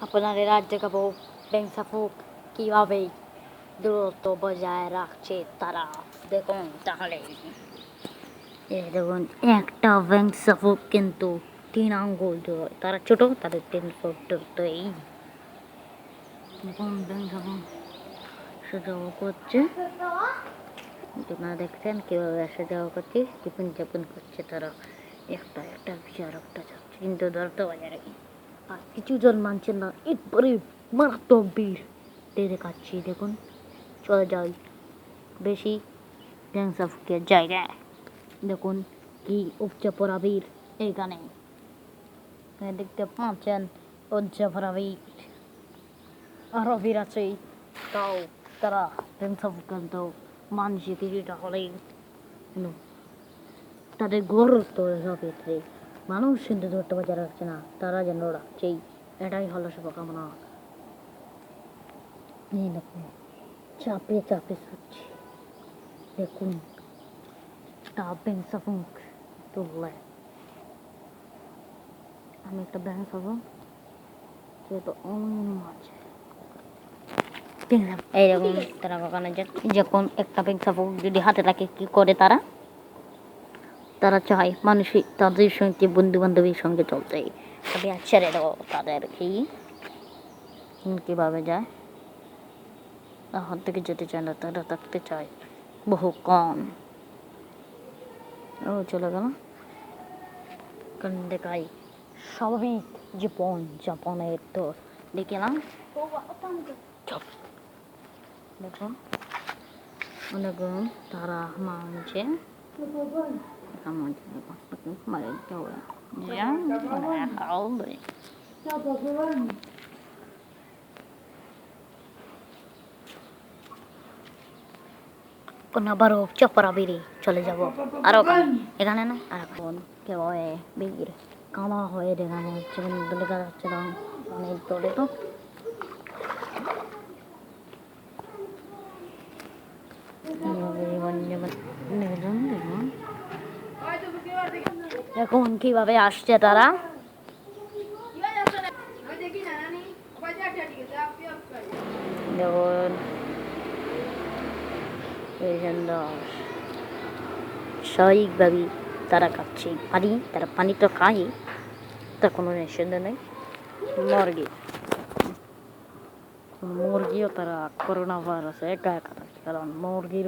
আপনাদের রাজ্যে দেখাবো ব্যাংসাফুক কীভাবে দূরত্ব বজায় রাখছে তারা। দেখুন তাহলে দেখুন একটা ব্যাংসাফুক কিন্তু 3 আঙ্গুল দূর, তারা ছোট, তাদের 3 ফুট দূরত্ব। এই দেখুন ব্যাংসাফুক সেটাও করছে, আপনারা দেখছেন কীভাবে আসা যাওয়া করছে, জীবনযাপন করছে তারা। একটা একটা বিষয় একটা যাচ্ছে, কিন্তু দূরত্ব বজায় রাখি। আর কিছু জন মানছেন না, একবারে মারাত্মক বীর দেখাচ্ছি। দেখুন চলে যায় বেশি ব্যাংসাফুকের জায়গায়। দেখুন কি উপচে পড়া বীর এইখানে দেখতে পাচ্ছেন। উপচে পড়া বীর আরও বীর আছে, তাও তারা ব্যাংসাফুক কিন্তু মানুষের কিছুটা হলেই কিন্তু তাদের গৌরব ক্ষেত্রে মানুষ কিন্তু ধরতে বজায় রাখছে না, তারা যেন রাখছেই। এটাই হলো শুভকামনা। এই দেখুন চাপে চাপে ছুটছে, দেখুন একটা ব্যাংসাফুক তুললে। আমি একটা ব্যাংসাফুক যেহেতু মাছ এইরকম তারা কখনো যখন একটা ব্যাংসাফুক যদি হাতে থাকে কি করে তারা তারা চায় মানুষই তাদের সঙ্গে বন্ধু বান্ধবীর সঙ্গে চলতে, তবে ছেড়ে দেবো তাদের কীভাবে যায় হাত থেকে যেতে চায় না, তারা থাকতে চায় বহু কম। ও চলে গেল, কারণ দেখাই স্বাভাবিক জীবন যাপনের তো দেখে না। দেখুন দেখুন তারা মানছে আবারও চপরা বেরি চলে যাব আরো এখানে না। আর এখন কেউ বীর কামা হয়ে দেখানো হচ্ছে, দেখা যাচ্ছে না অনেক দূরে। তো এখন কিভাবে আসছে তারা, দেখুন স্বাভাবিকভাবেই তারা খাচ্ছে পানি, তারা পানি তো খায়, তার কোনো নিষেধ নেই। মুরগিও তারা করোনা ভাইরাসে একা একা থাকে, কারণ মুরগির